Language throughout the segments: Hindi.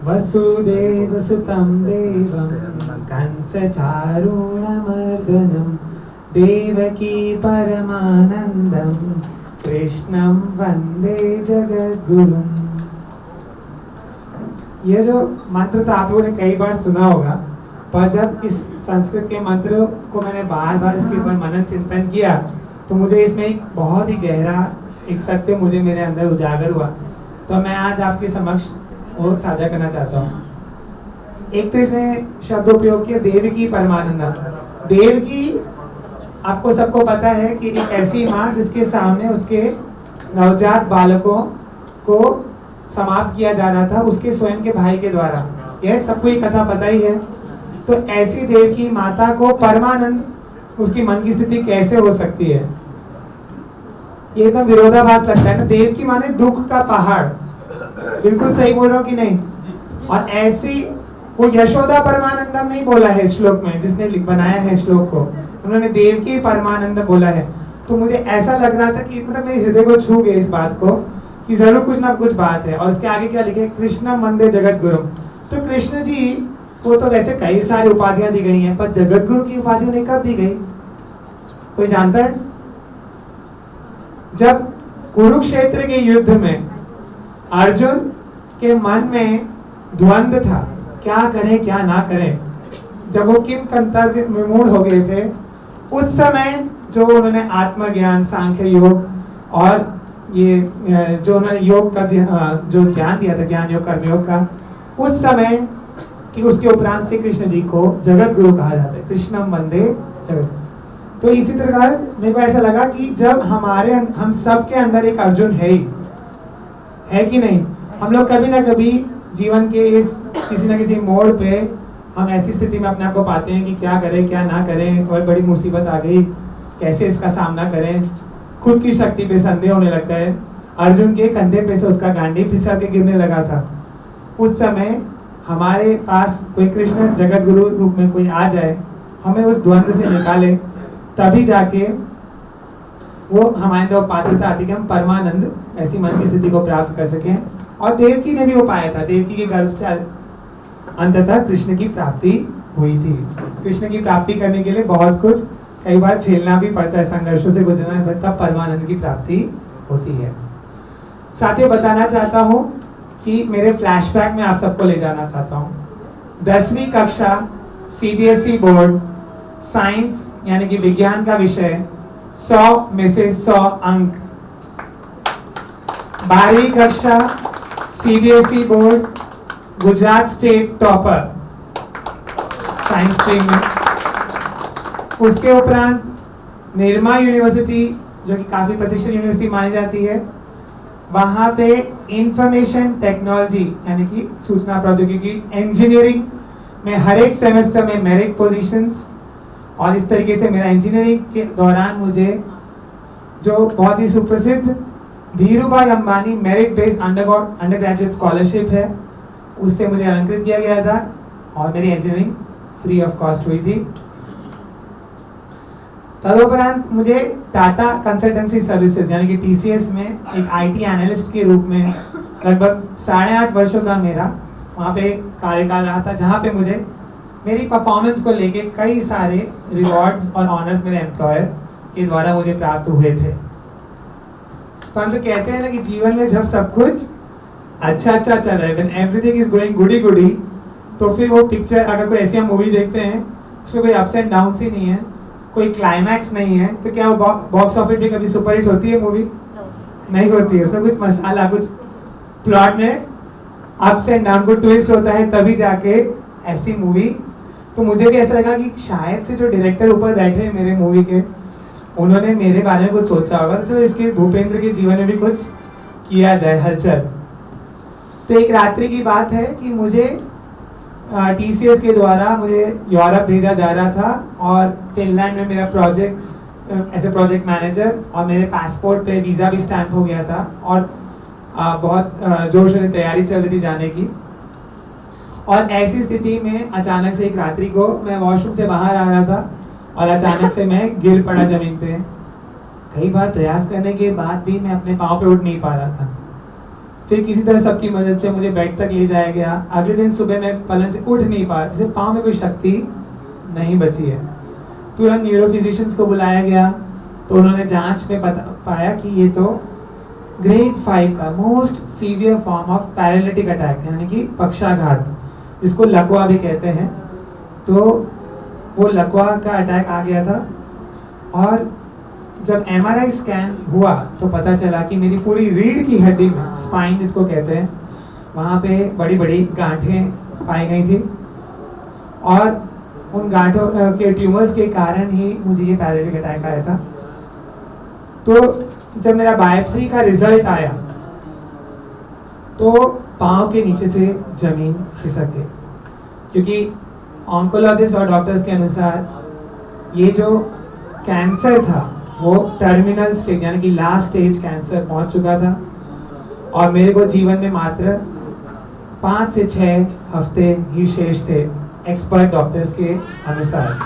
वसुदेवसुतं देवं कंसचारूणमर्दनं देवकी परमानंदं कृष्णं वंदे जगद्गुरुम्। ये जो मंत्र तो आप लोगों ने कई बार सुना होगा, पर जब इस संस्कृत के मंत्र को मैंने बार बार इसके ऊपर मनन चिंतन किया तो मुझे इसमें एक बहुत ही गहरा एक सत्य मुझे मेरे अंदर उजागर हुआ, तो मैं आज आपके समक्ष वो साझा करना चाहता हूँ। एक तो इसमें शब्द उपयोग किया देवकी परमानंदम। देवकी आपको सबको पता है कि एक ऐसी माँ जिसके सामने उसके नवजात बालकों को समाप्त किया जा रहा था उसके स्वयं के भाई के द्वारा, यह सबको ये कथा पता ही है। तो ऐसी देवकी माता को परमानंद उसकी मन की स्थिति कैसे हो सकती है? ये एकदम विरोधाभास लगता है ना। देवकी माने दुख का पहाड़, बिल्कुल सही बोल रहा हूँ कि नहीं? और ऐसी वो यशोदा परमानंदम नहीं बोला है श्लोक में, जिसने बनाया है श्लोक को, उन्होंने देवकी परमानंद बोला है। तो मुझे ऐसा लग रहा था कि मतलब मेरे हृदय को छू गए इस बात को कि जरूर कुछ ना कुछ बात है। और उसके आगे क्या लिखे? कृष्ण वंदे जगद्गुरु। तो कृष्ण जी को तो वैसे कई सारी उपाधियां दी गई हैं, पर जगद्गुरु की उपाधि उन्हें कब दी गई? कोई जानता है? जब कुरुक्षेत्र के युद्ध में अर्जुन के मन में द्वंद्व था, क्या करें क्या ना करें, जब वो किम कंतव्य विमूढ़ हो गए थे, उस समय जो उन्होंने आत्मज्ञान, सांख्य योग और ये जो उन्होंने योग का जो ज्ञान दिया था, ज्ञान योग, कर्म योग का, उस समय कि उसके उपरांत से कृष्ण जी को जगत गुरु कहा जाता है, कृष्णम वंदे जगत। तो इसी तरह मेरे को ऐसा लगा कि जब हम सब के अंदर एक अर्जुन है कि नहीं? हम लोग कभी ना कभी जीवन के इस किसी न किसी मोड़ पे हम ऐसी स्थिति में अपने आप को पाते हैं कि क्या करें क्या ना करें, और बड़ी मुसीबत आ गई, कैसे इसका सामना करें, खुद की शक्ति पे संदेह होने लगता है। अर्जुन के कंधे पे से उसका गांडी फिसल के गिरने लगा था। उस समय हमारे पास कोई कृष्ण जगत गुरु रूप में कोई आ जाए, हमें उस द्वंद्व से निकाले, तभी जाके वो हमारे अंदर पात्रता आती कि हम परमानंद ऐसी मन की स्थिति को प्राप्त कर सकें। और देवकी ने भी वो पाया था, देवकी के गर्भ से अंततः कृष्ण की प्राप्ति हुई थी। कृष्ण की प्राप्ति करने के लिए बहुत कुछ कई बार झेलना भी पड़ता है, संघर्षों से गुजरना पड़ता, परमानंद की प्राप्ति होती है। साथियों, बताना चाहता हूँ कि मेरे फ्लैशबैक में आप सबको ले जाना चाहता हूँ। 10वीं कक्षा CBSE बोर्ड, साइंस यानी कि विज्ञान का विषय, 100 में से 100 अंक। 12वीं कक्षा CBSE board, Gujarat state topper science stream में। उसके उपरांत निर्मा यूनिवर्सिटी, जो कि काफी प्रतिष्ठित यूनिवर्सिटी मानी जाती है, वहाँ पे इंफॉर्मेशन टेक्नोलॉजी यानी कि सूचना प्रौद्योगिकी इंजीनियरिंग में हर एक सेमेस्टर में मेरिट पोजीशंस। और इस तरीके से मेरा इंजीनियरिंग के दौरान मुझे जो बहुत ही सुप्रसिद्ध Dhirubhai Ambani merit based under graduate scholarship है, उससे मुझे अलंकृत किया गया था और मेरी इंजीनियरिंग फ्री ऑफ कॉस्ट हुई थी। तदुपरांत मुझे टाटा कंसल्टेंसी सर्विसेज यानी कि TCS में एक IT एनालिस्ट के रूप में लगभग 8.5 वर्षों का मेरा वहाँ पे कार्यकाल रहा था, जहाँ पे मुझे मेरी परफॉर्मेंस को लेके कई सारे रिवॉर्ड्स और ऑनर्स मेरे एम्प्लॉयर के द्वारा मुझे प्राप्त हुए थे। परंतु कहते हैं ना कि जीवन में जब सब कुछ अच्छा चल रहा है, when everything is going goody goody, तो फिर वो पिक्चर, अगर कोई ऐसी हम मूवी देखते हैं उसमें कोई अप्स एंड डाउन्स ही नहीं है, कोई क्लाइमैक्स नहीं है, तो क्या वो बॉक्स ऑफिस पे कभी सुपरहिट होती है मूवी? नहीं होती है। उसमें कुछ मसाला, कुछ प्लॉट में अप्स एंड डाउन, को ट्विस्ट होता है, तभी जाके ऐसी मूवी। तो मुझे भी ऐसा लगा कि शायद से जो डायरेक्टर ऊपर बैठे हैं मेरे मूवी के, उन्होंने मेरे बारे में कुछ सोचा होगा, तो इसके भूपेंद्र के जीवन में भी कुछ किया जाए, हलचल। तो एक रात्रि की बात है कि मुझे TCS के द्वारा मुझे यूरोप भेजा जा रहा था और फिनलैंड में मेरा project as a project manager, और मेरे पासपोर्ट पे वीज़ा भी स्टैंप हो गया था और बहुत जोर शोर से तैयारी चल रही थी जाने की। और ऐसी स्थिति में अचानक से एक रात्रि को मैं वॉशरूम से बाहर आ रहा था और अचानक से मैं गिर पड़ा ज़मीन पे। कई बार प्रयास करने के बाद भी मैं अपने पाँव पे उठ नहीं पा रहा था। फिर किसी तरह सबकी मदद से मुझे बेड तक ले जाया गया। अगले दिन सुबह मैं पलंग से उठ नहीं पाया, जैसे पाँव में कोई शक्ति नहीं बची है। तुरंत न्यूरो फिजिशियंस को बुलाया गया, तो उन्होंने जांच में पाया कि ये तो ग्रेड 5 का most severe form of paralytic attack, यानी कि पक्षाघात, जिसको लकवा भी कहते हैं। तो वो लकवा का अटैक आ गया था। और जब MRI स्कैन हुआ तो पता चला कि मेरी पूरी रीढ़ की हड्डी में, स्पाइन जिसको कहते हैं, वहाँ पे बड़ी बड़ी गांठें पाई गई थी, और उन गांठों के ट्यूमर्स के कारण ही मुझे ये पैरालिटिक अटैक आया था। तो जब मेरा बायोप्सी का रिजल्ट आया तो पाँव के नीचे से जमीन खिसक गई, क्योंकि ऑन्कोलॉजिस्ट और डॉक्टर्स के अनुसार ये जो कैंसर था वो टर्मिनल स्टेज, यानी कि लास्ट स्टेज कैंसर पहुंच चुका था, और मेरे को जीवन में मात्र 5 से 6 हफ्ते ही शेष थे एक्सपर्ट डॉक्टर्स के अनुसार।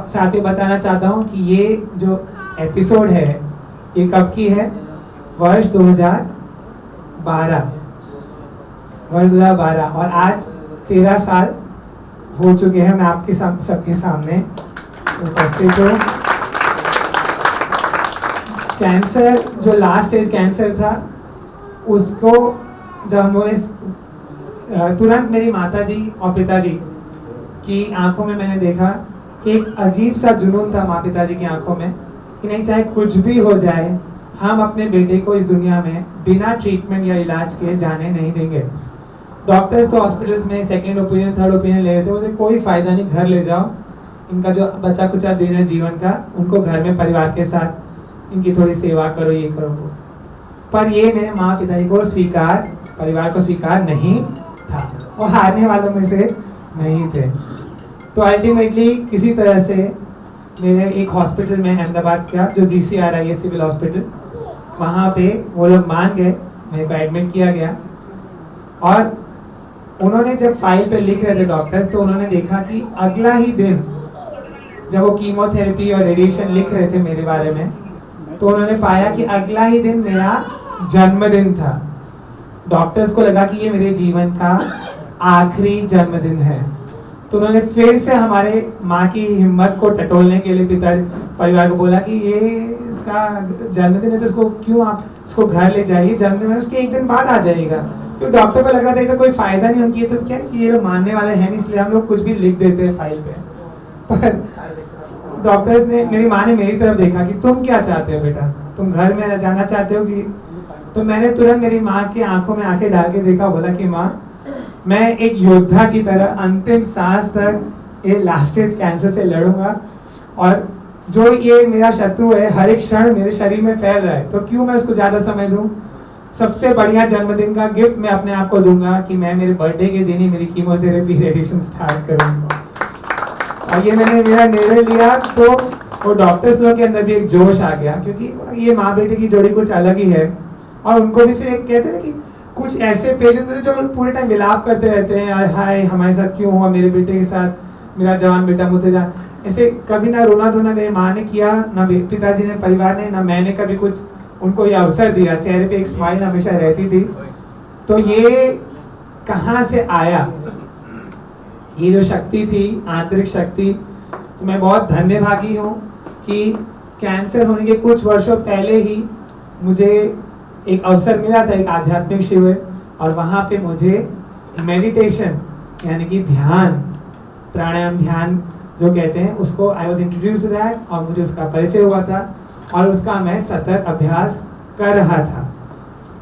साथियों, बताना चाहता हूँ कि ये जो एपिसोड है ये कब की है? वर्ष 2012, और आज 13 साल हो चुके हैं मैं आपके सबके सामने उपस्थित हूँ। कैंसर, जो लास्ट स्टेज कैंसर था, उसको जब हम लोगों ने तुरंत मेरी माताजी और पिताजी की आंखों में मैंने देखा कि एक अजीब सा जुनून था माँ पिताजी की आंखों में कि नहीं, चाहे कुछ भी हो जाए, हम अपने बेटे को इस दुनिया में बिना ट्रीटमेंट या इलाज के जाने नहीं देंगे। डॉक्टर्स तो हॉस्पिटल्स में सेकंड ओपिनियन, थर्ड ओपिनियन ले लेते, बोलते कोई फ़ायदा नहीं, घर ले जाओ, इनका जो बचा कुचा दिन है जीवन का, उनको घर में परिवार के साथ इनकी थोड़ी सेवा करो, ये करो वो। पर ये मेरे माँ पिताजी को स्वीकार, परिवार को स्वीकार नहीं था, वो हारने वालों में से नहीं थे। तो अल्टीमेटली किसी तरह से मेरे एक हॉस्पिटल में अहमदाबाद का जो GCRI है सिविल हॉस्पिटल, वहाँ पे वो लोग मान गए, मेरे को एडमिट किया गया। और उन्होंने जब फाइल पे लिख रहे थे डॉक्टर्स, तो उन्होंने देखा कि अगला ही दिन जब वो कीमोथेरेपी और रेडिएशन लिख रहे थे मेरे बारे में, तो उन्होंने पाया कि अगला ही दिन मेरा जन्मदिन था। डॉक्टर्स को लगा कि ये मेरे जीवन का आखिरी जन्मदिन है। तो उन्होंने फिर से हमारे माँ की हिम्मत को टटोलने के लिए पिता परिवार को बोला कि ये इसका जन्मदिन है, तो इसको क्यों आप इसको घर ले जाइए, जन्मदिन में उसके एक दिन बाद आ जाएगा। तो डॉक्टर को लग रहा था ये तो कोई फायदा नहीं उनकी, तो क्या ये लोग मानने वाले हैं नहीं, इसलिए हम लोग कुछ भी लिख देते हैं फाइल पे। पर डॉक्टर्स ने, मेरी माँ ने मेरी तरफ देखा कि तुम क्या चाहते हो बेटा, तुम घर में जाना चाहते हो कि? तो मैंने तुरंत मेरी माँ की आंखों में आंखें डाल के देखा, बोला कि माँ, मैं एक योद्धा की तरह अंतिम सांस तक ये लास्ट स्टेज कैंसर से लड़ूंगा, और जो ये मेरा शत्रु है हर एक क्षण मेरे शरीर में फैल रहा है, तो क्यों मैं उसको ज़्यादा समय दूं? सबसे बढ़िया जन्मदिन का गिफ्ट मैं अपने आप को दूंगा कि मैं मेरे बर्थडे के दिन ही मेरी कीमोथेरेपी रेडिएशन स्टार्ट करूंगा। और ये मैंने मेरा निर्णय लिया, तो वो डॉक्टर्स लोग के अंदर भी एक जोश आ गया, क्योंकि ये माँ बेटे की जोड़ी कुछ अलग ही है। और उनको भी फिर एक कहते हैं ना कि कुछ ऐसे पेशेंट होते जो पूरे टाइम विलाप करते रहते हैं, हाय हमारे साथ क्यों हुआ, मेरे बेटे के साथ, मेरा जवान बेटा मुझे जा, ऐसे कभी ना रोना धोना मेरी माँ ने किया, ना पिताजी ने, परिवार ने, ना मैंने कभी कुछ उनको ये अवसर दिया। चेहरे पे एक स्माइल हमेशा रहती थी। तो ये कहाँ से आया, ये जो शक्ति थी, आंतरिक शक्ति, तो मैं बहुत धन्यभागी हूँ कि कैंसर होने के कुछ वर्षों पहले ही मुझे एक अवसर मिला था, एक आध्यात्मिक शिविर, और वहाँ पे मुझे मेडिटेशन यानी कि ध्यान, प्राणायाम ध्यान जो कहते हैं उसको, I was introduce to that, और मुझे उसका परिचय हुआ था और उसका मैं सतत अभ्यास कर रहा था।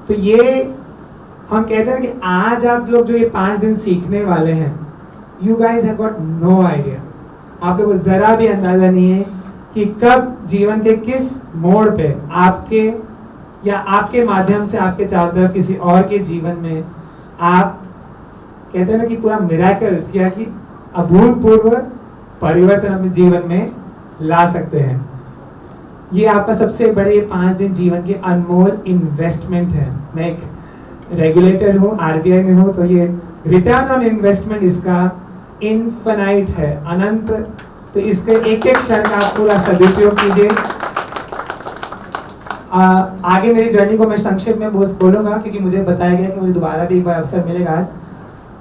तो ये हम कहते हैं कि आज आप लोग जो ये 5 दिन सीखने वाले हैं, you guys have got no idea, आप लोगों को ज़रा भी अंदाज़ा नहीं है कि कब जीवन के किस मोड़ पे आपके या आपके माध्यम से आपके चारों तरफ किसी और के जीवन में आप कहते हैं ना कि पूरा मिरेकल्स या कि अभूतपूर्व परिवर्तन अपने जीवन में ला सकते हैं। ये आपका सबसे बड़े 5 दिन जीवन के अनमोल इन्वेस्टमेंट है। मैं एक रेगुलेटर हूँ, RBI में हूँ, तो ये रिटर्न ऑन इन्वेस्टमेंट इसका इनफिनाइट है, अनंत। तो इसके एक एक क्षण का आप पूरा सदुपयोग कीजिए। आगे मेरी जर्नी को मैं संक्षेप में बोलूँगा, क्योंकि मुझे बताया गया कि मुझे दोबारा भी एक बार अवसर मिलेगा आज,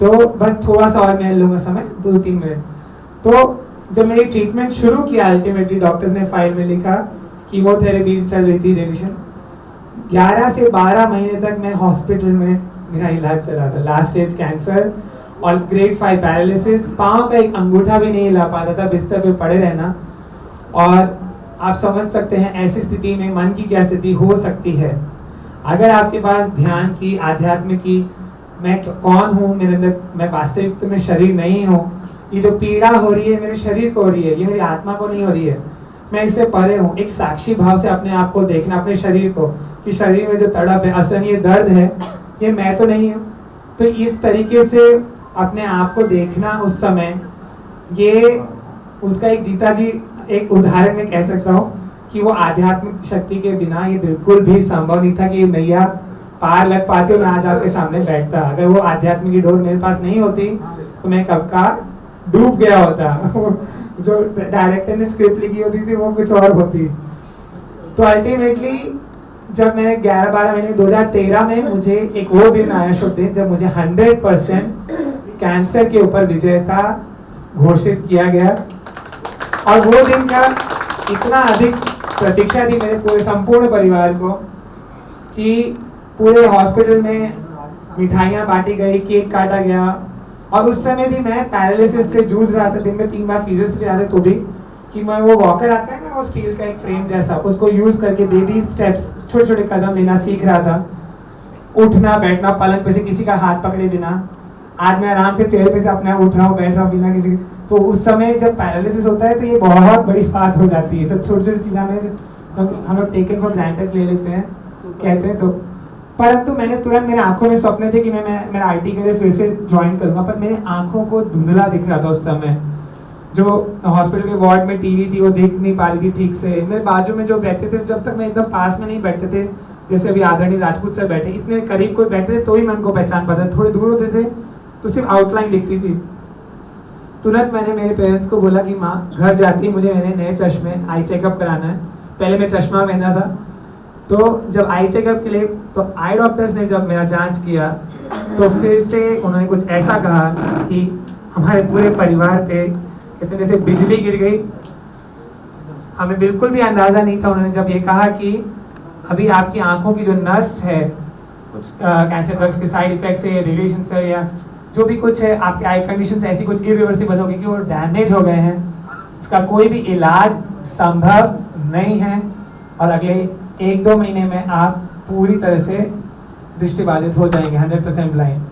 तो बस थोड़ा सा और मैं लूँगा समय, 2-3 मिनट। तो जब मेरी ट्रीटमेंट शुरू किया, अल्टीमेटली डॉक्टर्स ने फाइल में लिखा कीमोथेरेपी चल रही थी, रेडिएशन, 11 से 12 महीने तक मैं हॉस्पिटल में मेरा इलाज चल रहा था। लास्ट स्टेज कैंसर और ग्रेड 5 पैरालिसिस, पाँव का एक अंगूठा भी नहीं हिला पाता था, बिस्तर पे पड़े रहना। और आप समझ सकते हैं ऐसी स्थिति में मन की क्या स्थिति हो सकती है। अगर आपके पास ध्यान की, आध्यात्म की, मैं कौन हूँ, मेरे अंदर मैं वास्तविक में शरीर नहीं हूँ, ये जो पीड़ा हो रही है मेरे शरीर को हो रही है, ये मेरी आत्मा को नहीं हो रही है, मैं इससे परे हूँ। एक साक्षी भाव से अपने आप को देखना, अपने शरीर को, कि शरीर में जो तड़प है, असहनीय दर्द है, ये मैं तो नहीं हूँ। तो इस तरीके से अपने आप को देखना उस समय, ये उसका एक जीता जी एक उदाहरण में कह सकता हूँ कि वो आध्यात्मिक शक्ति के बिना ये बिल्कुल भी संभव नहीं था कि ये नैया पार लग पाती और मैं आज आपके सामने बैठता। अगर वो आध्यात्मिक की डोर मेरे पास नहीं होती तो मैं कब का डूब गया होता। जो डायरेक्टर ने स्क्रिप्ट लिखी होती थी वो कुछ और होती। तो अल्टीमेटली जब मैंने 11-12 महीने 2013 में मुझे एक वो दिन आया, शुभ दिन, जब मुझे 100% कैंसर के ऊपर विजेता घोषित किया गया। और वो दिन का इतना अधिक प्रतीक्षा थी मेरे पूरे संपूर्ण परिवार को कि पूरे हॉस्पिटल में मिठाइयाँ बांटी गई, केक काटा गया। और उस समय भी मैं पैरालिसिस से जूझ रहा था, दिन में 3 बार फिजियोथेरेपी आते तो भी, कि मैं वो वॉकर आता है ना, वो स्टील का एक फ्रेम जैसा, उसको यूज करके बेबी स्टेप्स, छोटे छोटे कदम लेना सीख रहा था। उठना बैठना पलंग पे से किसी का हाथ पकड़े बिना। आज मैं आराम से चेयर पे से अपने आप उठ रहा हूँ, बैठ रहा हूँ बिना किसी। तो उस समय जब पैरालिसिस होता है तो ये बहुत बड़ी बात हो जाती है। सब छोटी छोटी चीज़ें में हम लोग टेकन फॉर ग्रांटेड ले लेते हैं, कहते हैं। तो परंतु मैंने तुरंत, मेरे आंखों में सपने थे कि मैं मेरा आईटी करियर फिर से ज्वाइन करूंगा, पर मेरे आंखों को धुंधला दिख रहा था उस समय। जो हॉस्पिटल के वार्ड में टीवी थी वो देख नहीं पा रही थी ठीक से। मेरे बाजू में जो बैठते थे, जब तक मैं एकदम पास में नहीं बैठते थे, जैसे अभी आदरणीय राजपूत सर बैठे, इतने करीब कोई बैठते थे तो ही मैं उनको पहचान पाता था। थोड़े दूर होते थे तो सिर्फ आउटलाइन दिखती थी। तुरंत मैंने मेरे पेरेंट्स को बोला कि माँ, घर जाती मुझे मेरे नए चश्मे, आई चेकअप कराना है। पहले मैं चश्मा पहना था, तो जब आई चेकअप के लिए, तो आई डॉक्टर्स ने जब मेरा जांच किया तो फिर से उन्होंने कुछ ऐसा कहा कि हमारे पूरे परिवार पे कहते जैसे बिजली गिर गई। हमें बिल्कुल भी अंदाजा नहीं था। उन्होंने जब ये कहा कि अभी आपकी आंखों की जो नस है, कुछ कैंसर ड्रग्स के साइड इफेक्ट से, रेडिएशन से, या जो भी कुछ है, आपके आई कंडीशन ऐसी कुछ इरिवर्सिबल हो गई कि वो डैमेज हो गए हैं, इसका कोई भी इलाज संभव नहीं है और अगले 1-2 महीने में आप पूरी तरह से दृष्टिबाधित हो जाएंगे, 100% ब्लाइंड।